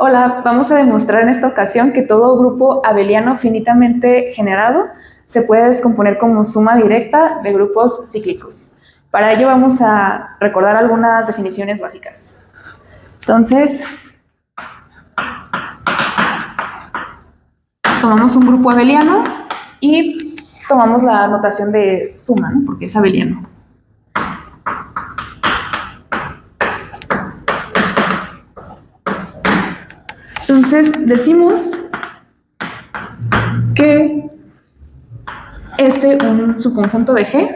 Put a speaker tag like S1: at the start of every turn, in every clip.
S1: Hola, vamos a demostrar en esta ocasión que todo grupo abeliano finitamente generado se puede descomponer como suma directa de grupos cíclicos. Para ello vamos a recordar algunas definiciones básicas. Entonces, tomamos un grupo abeliano y tomamos la notación de suma, ¿no? Porque es abeliano. Entonces, decimos que S, un subconjunto de G,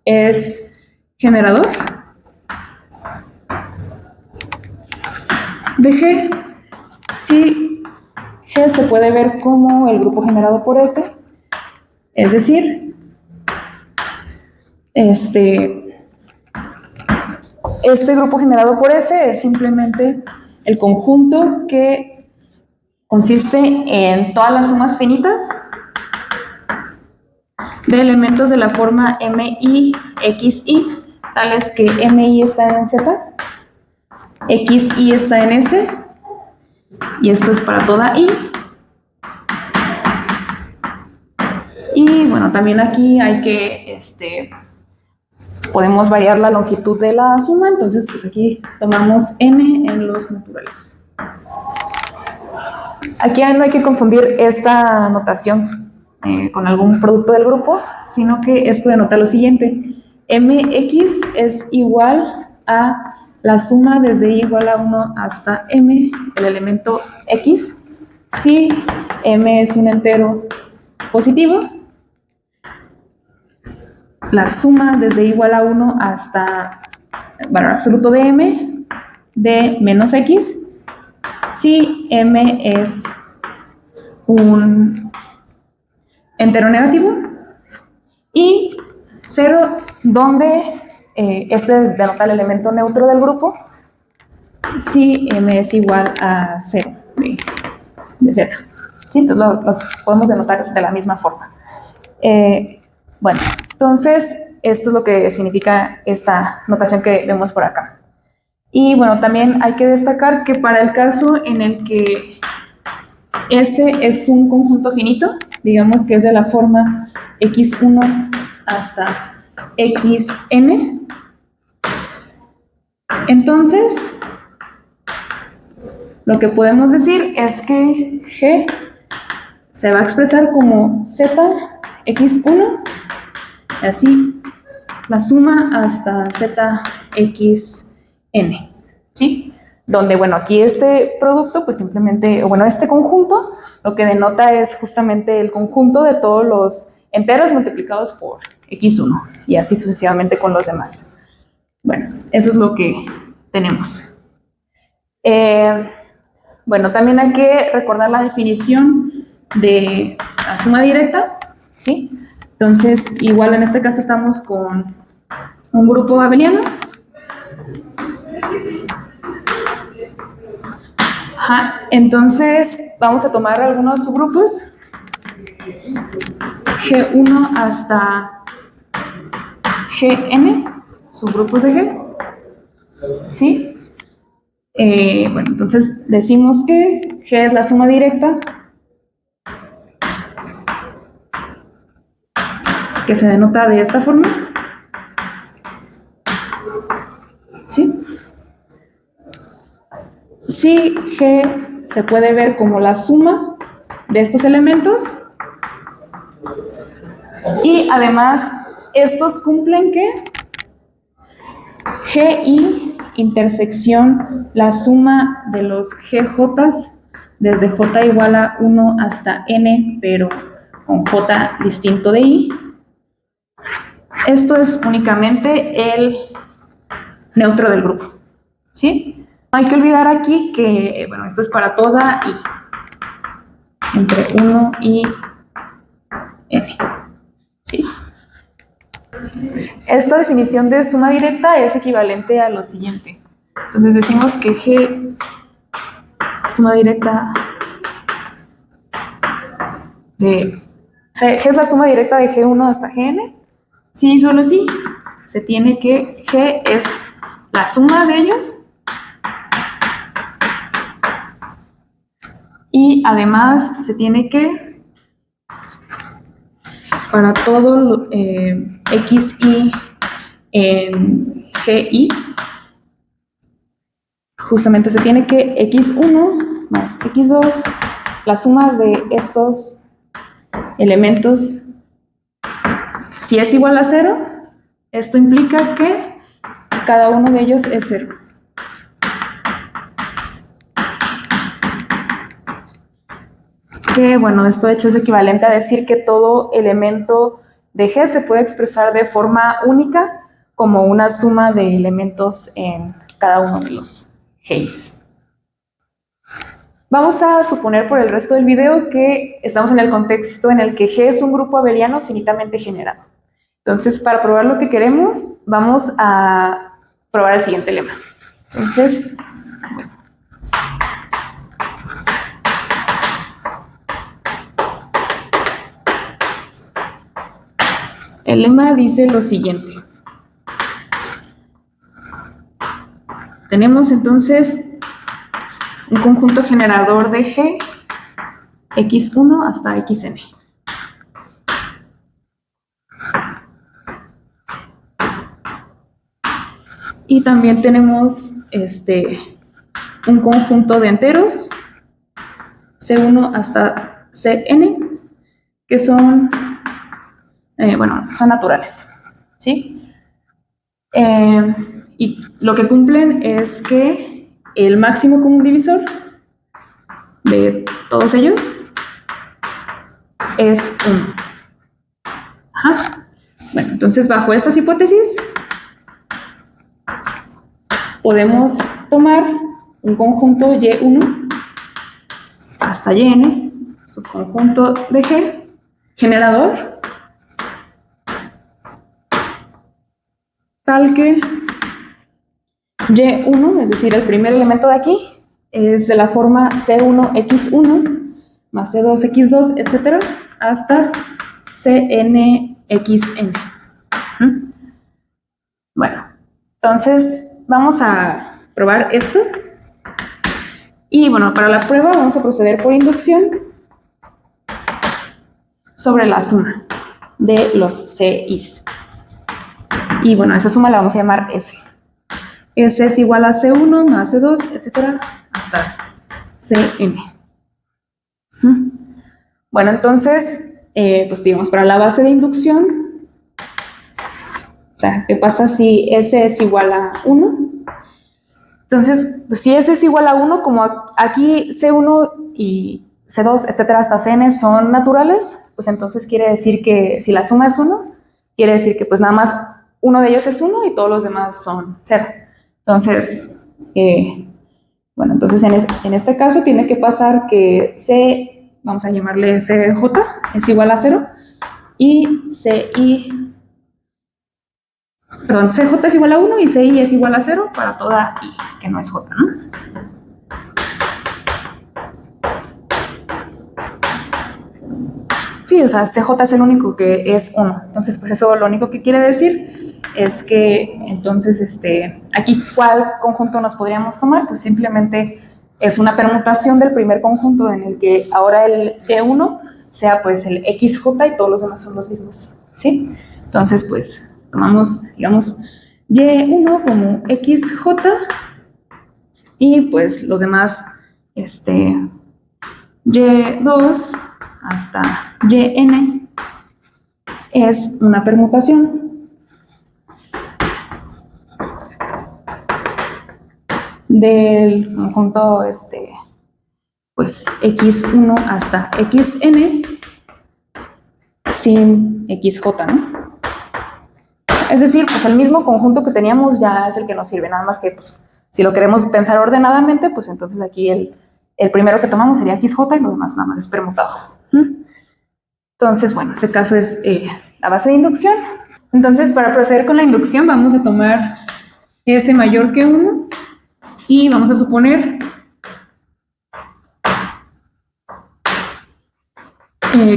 S1: es generador de G si G se puede ver como el grupo generado por S, es decir, este grupo generado por S es simplemente el conjunto que consiste en todas las sumas finitas de elementos de la forma MI, XI, tales que MI está en Z, XI está en S, y esto es para toda I. Y bueno, también aquí hay que, podemos variar la longitud de la suma, entonces pues aquí tomamos n en los naturales. Aquí no hay que confundir esta notación con algún producto del grupo, sino que esto denota lo siguiente: mx es igual a la suma desde i igual a 1 hasta m, el elemento x, si m es un entero positivo. La suma desde igual a 1 hasta valor absoluto de m de menos x, si m es un entero negativo, y 0 donde denota el elemento neutro del grupo, si m es igual a 0 de z. ¿Sí? Entonces los podemos denotar de la misma forma. Bueno, entonces esto es lo que significa esta notación que vemos por acá. Y bueno, también hay que destacar que para el caso en el que S es un conjunto finito, digamos que es de la forma x1 hasta xn, entonces lo que podemos decir es que G se va a expresar como zx1, así la suma hasta zxn, ¿sí? Donde, bueno, aquí este producto, pues simplemente, bueno, este conjunto, lo que denota es justamente el conjunto de todos los enteros multiplicados por x1, y así sucesivamente con los demás. Bueno, eso es lo que tenemos. Bueno, también hay que recordar la definición de la suma directa, ¿sí? Entonces, igual en este caso estamos con un grupo abeliano. Entonces, vamos a tomar algunos subgrupos. G1 hasta Gn, subgrupos de G, ¿sí? Bueno, entonces decimos que G es la suma directa que se denota de esta forma, ¿sí? Si G se puede ver como la suma de estos elementos, y además estos cumplen que GI intersección la suma de los GJs desde J igual a 1 hasta N, pero con J distinto de I. Esto es únicamente el neutro del grupo, ¿sí? No hay que olvidar aquí que, bueno, esto es para toda I, entre 1 y N, ¿sí? Esta definición de suma directa es equivalente a lo siguiente. Entonces decimos que G suma directa de... O sea, G es la suma directa de G1 hasta Gn. Sí, solo sí. Se tiene que G es la suma de ellos Y además se tiene que, para todo xi en gi, justamente se tiene que x1 más x2, la suma de estos elementos, si es igual a 0, esto implica que cada uno de ellos es 0. Que bueno, esto de hecho es equivalente a decir que todo elemento de G se puede expresar de forma única como una suma de elementos en cada uno de los Gs. Vamos a suponer por el resto del video que estamos en el contexto en el que G es un grupo abeliano finitamente generado. Entonces, para probar lo que queremos, vamos a probar el siguiente lema. Entonces, bueno. El lema dice lo siguiente. Tenemos entonces un conjunto generador de G, x1 hasta xn. Y también tenemos un conjunto de enteros, C1 hasta Cn, que son, son naturales, ¿sí? Y lo que cumplen es que el máximo común divisor de todos ellos es 1. Ajá. Bueno, entonces bajo estas hipótesis podemos tomar un conjunto Y1 hasta Yn, subconjunto de G, generador, tal que Y1, es decir, el primer elemento de aquí, es de la forma C1x1 más C2x2, etcétera, hasta Cnxn. Bueno, entonces vamos a probar esto. Y bueno, para la prueba vamos a proceder por inducción sobre la suma de los Cis. Y bueno, esa suma la vamos a llamar S. S es igual a C1 más C2, etcétera, hasta Cn. Bueno, entonces, pues digamos, para la base de inducción, o sea, ¿qué pasa si S es igual a 1? Entonces, pues, si S es igual a 1, como aquí C1 y C2, etcétera, hasta Cn son naturales, pues entonces quiere decir que si la suma es 1, quiere decir que pues nada más uno de ellos es 1 y todos los demás son 0. Entonces, entonces en este caso tiene que pasar que C, vamos a llamarle CJ, es igual a 0, y CJ es igual a 1 y CI es igual a 0 para toda I, que no es J, ¿no? Sí, o sea, CJ es el único que es 1. Entonces, pues eso lo único que quiere decir es que, entonces, aquí, ¿cuál conjunto nos podríamos tomar? Pues simplemente es una permutación del primer conjunto en el que ahora el Y1 sea, pues, el XJ y todos los demás son los mismos, ¿sí? Entonces, pues, tomamos, digamos, Y1 como XJ y, pues, los demás, Y2 hasta Yn es una permutación del conjunto pues x1 hasta xn sin xj, ¿no? Es decir, pues el mismo conjunto que teníamos ya es el que nos sirve, nada más que pues, si lo queremos pensar ordenadamente, pues entonces aquí el primero que tomamos sería xj y lo demás nada más es permutado. Entonces, bueno, ese caso es la base de inducción. Entonces, para proceder con la inducción, vamos a tomar S mayor que 1 y vamos a suponer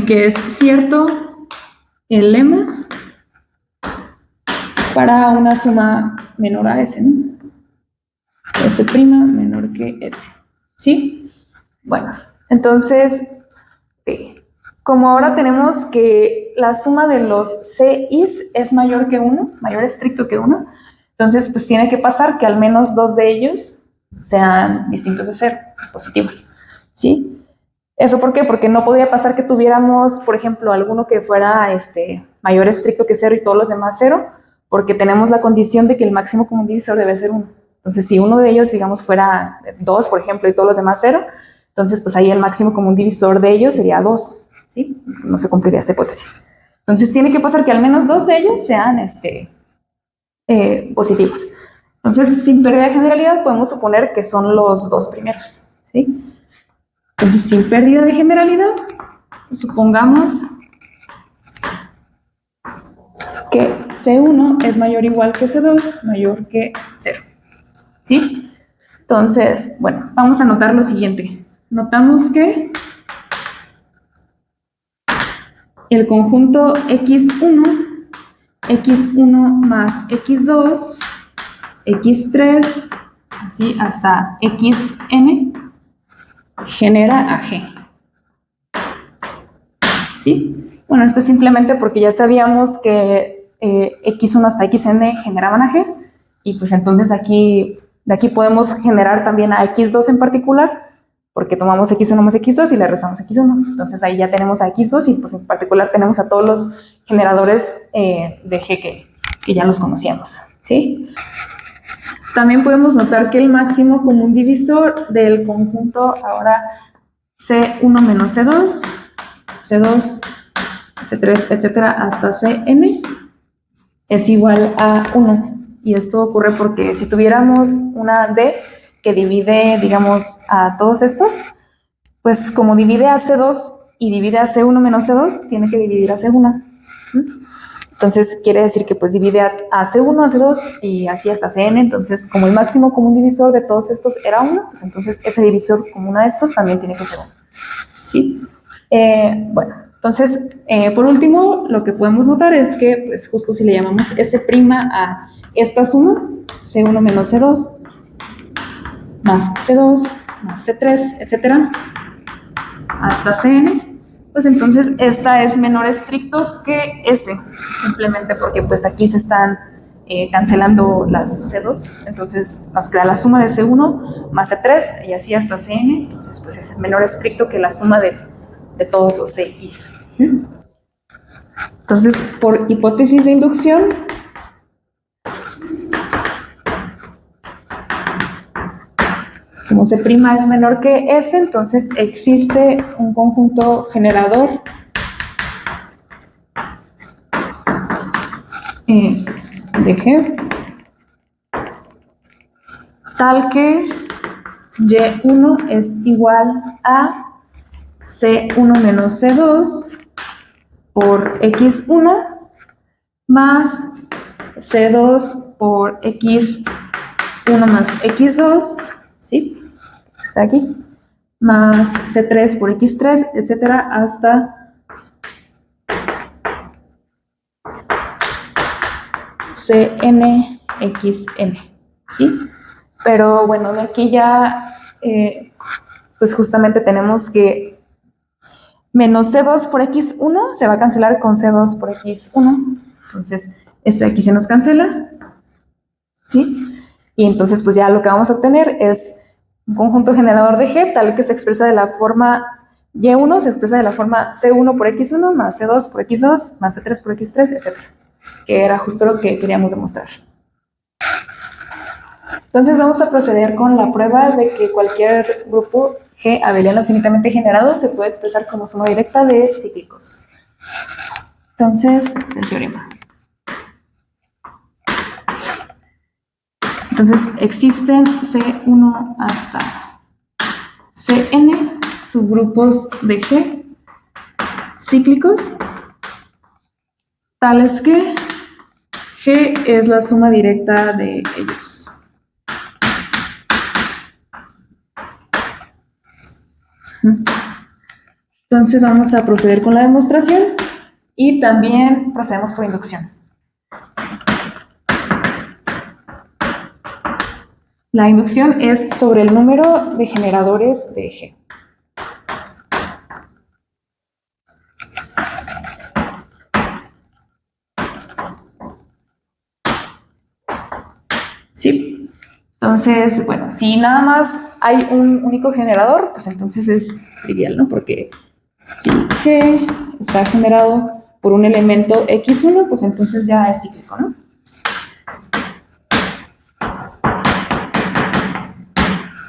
S1: que es cierto el lema para una suma menor a S, ¿no? S' menor que S, ¿sí? Bueno, Entonces, como ahora tenemos que la suma de los CIs es mayor que 1, mayor estricto que 1, entonces pues tiene que pasar que al menos 2 de ellos sean distintos de 0, positivos, ¿sí? ¿Eso por qué? Porque no podría pasar que tuviéramos, por ejemplo, alguno que fuera mayor estricto que 0 y todos los demás 0, porque tenemos la condición de que el máximo común divisor debe ser 1. Entonces, si uno de ellos, digamos, fuera 2, por ejemplo, y todos los demás 0, entonces pues ahí el máximo común divisor de ellos sería 2, ¿sí? No se cumpliría esta hipótesis. Entonces, tiene que pasar que al menos 2 de ellos sean positivos. Entonces, sin pérdida de generalidad, podemos suponer que son los 2 primeros, ¿sí? Entonces, sin pérdida de generalidad, supongamos que C1 es mayor o igual que C2, mayor que 0, ¿sí? Entonces, bueno, vamos a notar lo siguiente. Notamos que el conjunto X1 más X2, X3, así hasta Xn, genera a G. ¿Sí? Bueno, esto es simplemente porque ya sabíamos que X1 hasta Xn generaban a G, y pues entonces de aquí podemos generar también a X2 en particular, porque tomamos X1 más X2 y le restamos X1. Entonces ahí ya tenemos a X2 y pues en particular tenemos a todos los generadores de G que ya los conocíamos, ¿sí? También podemos notar que el máximo común divisor del conjunto ahora C1 menos C2, C2, C3, etcétera, hasta Cn es igual a 1. Y esto ocurre porque si tuviéramos una D que divide, digamos, a todos estos, pues como divide a C2 y divide a C1 menos C2, tiene que dividir a C1. Entonces quiere decir que pues divide a C1, a C2 y así hasta Cn. Entonces, como el máximo común divisor de todos estos era 1, pues entonces ese divisor común a estos también tiene que ser 1. ¿Sí? Bueno, entonces, por último, lo que podemos notar es que, pues justo si le llamamos S' a esta suma, C1 menos C2, más C2, más C3, etcétera, hasta Cn, pues entonces esta es menor estricto que S, simplemente porque pues aquí se están cancelando las C2, entonces nos queda la suma de C1 más C3 y así hasta Cn, entonces pues es menor estricto que la suma de todos los Cis. Entonces, por hipótesis de inducción, como C' es menor que S, entonces existe un conjunto generador de G tal que Y1 es igual a C1 menos C2 por X1 más C2 por X1 más X2, ¿sí? Está aquí, más C3 por X3, etcétera, hasta CNXN, ¿sí? Pero bueno, de aquí ya, pues justamente tenemos que menos C2 por X1 se va a cancelar con C2 por X1. Entonces, este de aquí se nos cancela, ¿sí? Y entonces, pues ya lo que vamos a obtener es un conjunto generador de G tal que se expresa de la forma Y1, se expresa de la forma C1 por X1 más C2 por X2 más C3 por X3, etc. Que era justo lo que queríamos demostrar. Entonces vamos a proceder con la prueba de que cualquier grupo G abeliano finitamente generado se puede expresar como suma directa de cíclicos. Entonces, es el teorema. Entonces, existen C1 hasta Cn subgrupos de G cíclicos, tales que G es la suma directa de ellos. Entonces vamos a proceder con la demostración y también procedemos por inducción. La inducción es sobre el número de generadores de G. ¿sí? Entonces, bueno, si nada más hay un único generador, pues entonces es trivial, ¿no? Porque si G está generado por un elemento X1, pues entonces ya es cíclico, ¿no?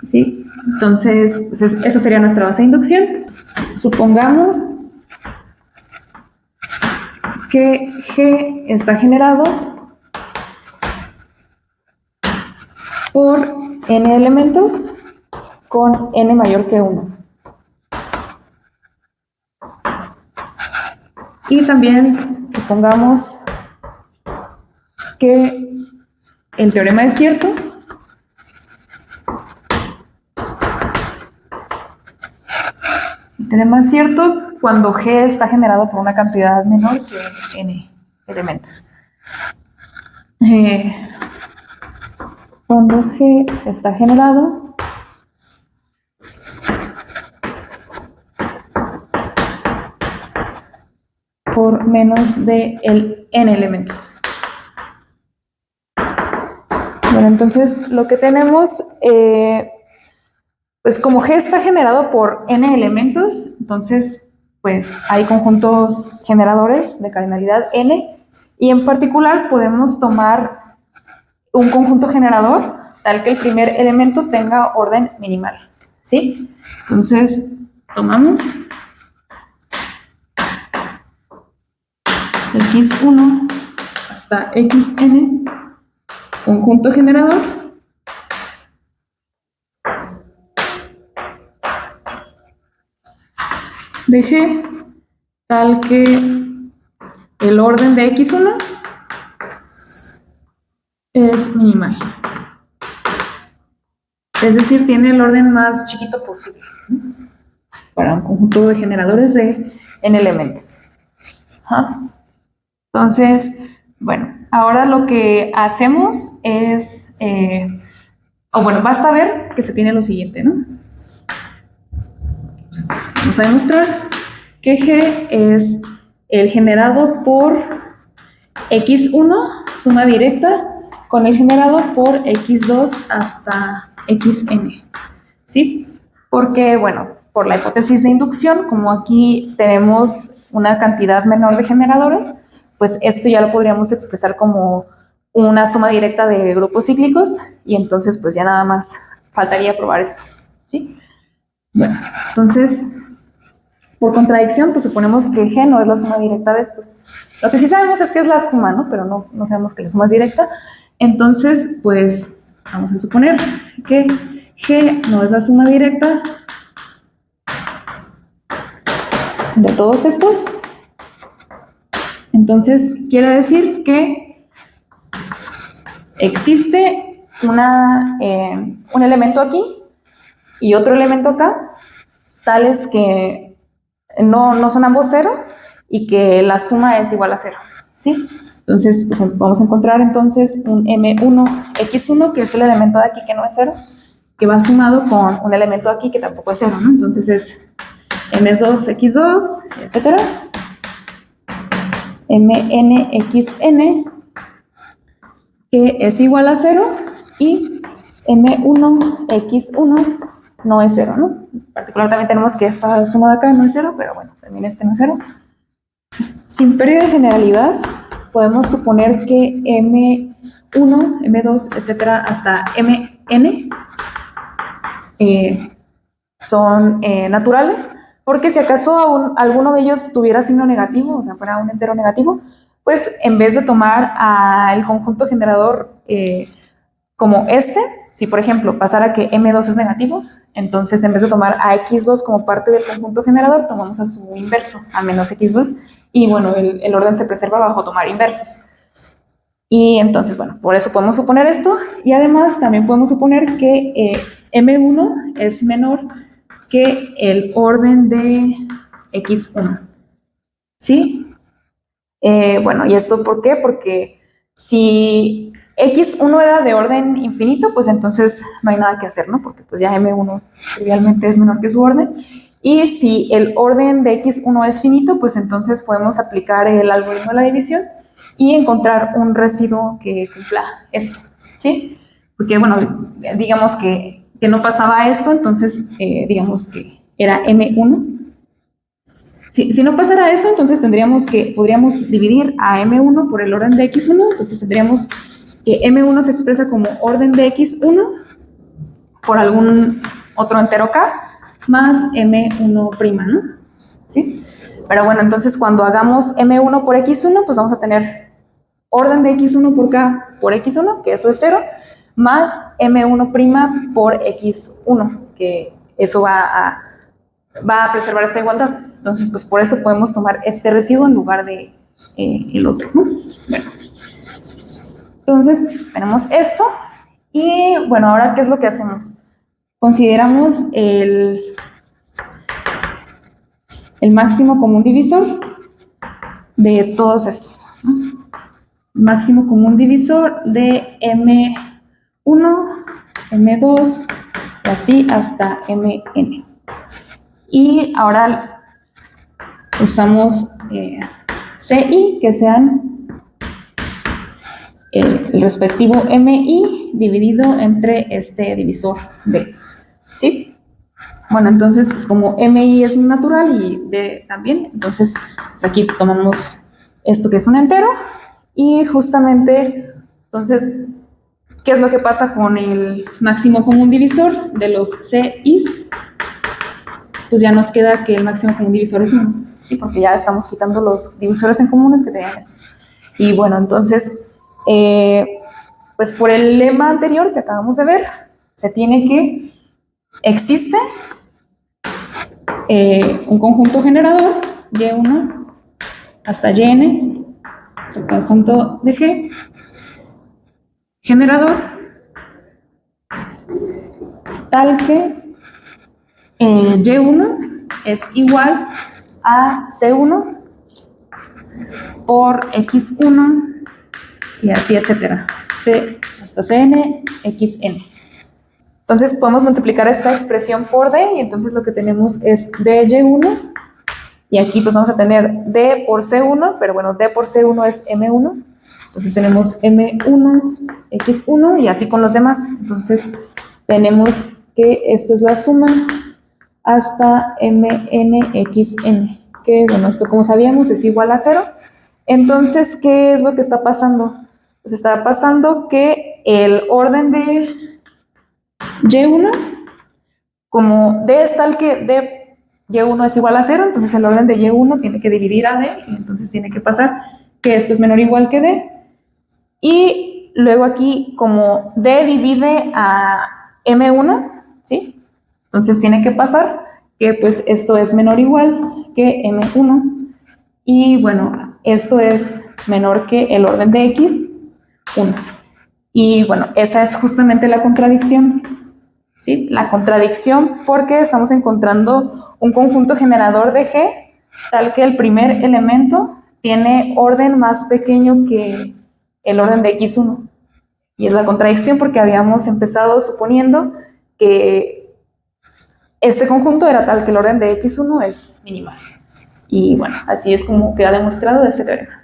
S1: ¿Sí? Entonces, pues esa sería nuestra base de inducción. Supongamos que G está generado por n elementos con n mayor que 1. Y también supongamos que el teorema es cierto Tenemos cierto cuando G está generado por una cantidad menor que n elementos. Cuando G está generado por menos de el n elementos. Bueno, entonces lo que tenemos, pues como G está generado por n elementos, entonces pues hay conjuntos generadores de cardinalidad n, y en particular podemos tomar un conjunto generador tal que el primer elemento tenga orden minimal, ¿sí? Entonces tomamos x1 hasta xn, conjunto generador, de G, tal que el orden de x1 es minimal. Es decir, tiene el orden más chiquito posible, ¿no? Para un conjunto de generadores de n elementos. Ajá. Entonces, bueno, ahora lo que hacemos es, basta ver que se tiene lo siguiente, ¿no? Vamos a demostrar que G es el generado por x1, suma directa, con el generado por x2 hasta xn, ¿sí? Porque, bueno, por la hipótesis de inducción, como aquí tenemos una cantidad menor de generadores, pues esto ya lo podríamos expresar como una suma directa de grupos cíclicos, y entonces pues ya nada más faltaría probar esto, ¿sí? Bueno, entonces, por contradicción, pues suponemos que G no es la suma directa de estos. Lo que sí sabemos es que es la suma, ¿no? Pero no sabemos que la suma es directa. Entonces, pues, vamos a suponer que G no es la suma directa de todos estos. Entonces, quiere decir que existe un elemento aquí y otro elemento acá, tales que no son ambos cero y que la suma es igual a 0, ¿sí? Entonces, pues vamos a encontrar entonces un M1X1, que es el elemento de aquí que no es 0, que va sumado con un elemento aquí que tampoco es 0, ¿no? Entonces es M2X2, etcétera. MNXN, que es igual a 0, y M1X1 no es 0, ¿no? En particular también tenemos que esta suma de acá no es 0, pero bueno, también este no es 0. Sin pérdida de generalidad, podemos suponer que M1, M2, etcétera, hasta Mn son naturales, porque si acaso alguno de ellos tuviera signo negativo, o sea, fuera un entero negativo, pues en vez de tomar el conjunto generador como este, si por ejemplo pasara que M2 es negativo, entonces en vez de tomar a X2 como parte del conjunto generador, tomamos a su inverso, a menos X2, y bueno, el orden se preserva bajo tomar inversos. Y entonces, bueno, por eso podemos suponer esto, y además también podemos suponer que M1 es menor que el orden de X1, ¿sí? Bueno, ¿y esto por qué? Porque si X1 era de orden infinito, pues entonces no hay nada que hacer, ¿no? Porque pues ya M1 trivialmente es menor que su orden. Y si el orden de X1 es finito, pues entonces podemos aplicar el algoritmo de la división y encontrar un residuo que cumpla esto, ¿sí? porque bueno, digamos que no pasaba esto, entonces digamos que era M1. Si no pasara eso, entonces podríamos dividir a M1 por el orden de X1, entonces tendríamos que M1 se expresa como orden de X1 por algún otro entero K más M1', ¿no? ¿Sí? Pero bueno, entonces cuando hagamos M1 por X1, pues vamos a tener orden de X1 por K por X1, que eso es 0, más M1' por X1, que eso va a preservar esta igualdad. Entonces, pues por eso podemos tomar este residuo en lugar de el otro, ¿no? Bueno, entonces tenemos esto y bueno, ahora ¿qué es lo que hacemos? Consideramos el máximo común divisor de todos estos, ¿no? Máximo común divisor de M1, M2 y así hasta Mn. Y ahora usamos CI, que sean el respectivo MI dividido entre este divisor D. ¿Sí? Bueno, entonces, pues como MI es natural y D también, entonces pues aquí tomamos esto que es un entero y justamente, entonces, ¿qué es lo que pasa con el máximo común divisor de los CIs? Pues ya nos queda que el máximo común divisor es 1, ¿sí? Porque ya estamos quitando los divisores en comunes que tenían estos. Y bueno, entonces, pues por el lema anterior que acabamos de ver, se tiene que existe un conjunto generador, Y1 hasta Yn, es el conjunto de G, generador, tal que Y1 es igual a C1 por X1 y así, etcétera. C hasta Cn, Xn. Entonces podemos multiplicar esta expresión por D y entonces lo que tenemos es dy1 y aquí pues vamos a tener D por C1, pero bueno, D por C1 es M1, entonces tenemos M1, X1 y así con los demás. Entonces tenemos que esto es la suma hasta MnXn, que bueno, esto como sabíamos es igual a 0. Entonces, ¿qué es lo que está pasando? Pues está pasando que el orden de Y1, como D es tal que D, Y1 es igual a 0, entonces el orden de Y1 tiene que dividir a D, y entonces tiene que pasar que esto es menor o igual que D. Y luego aquí, como D divide a M1, ¿sí? Entonces tiene que pasar que pues esto es menor o igual que M1. Y bueno, esto es menor que el orden de X1. Y bueno, esa es justamente la contradicción, ¿sí? La contradicción porque estamos encontrando un conjunto generador de G tal que el primer elemento tiene orden más pequeño que el orden de X1. Y es la contradicción porque habíamos empezado suponiendo que este conjunto era tal que el orden de X1 es minimal. Y bueno, así es como queda demostrado este teorema.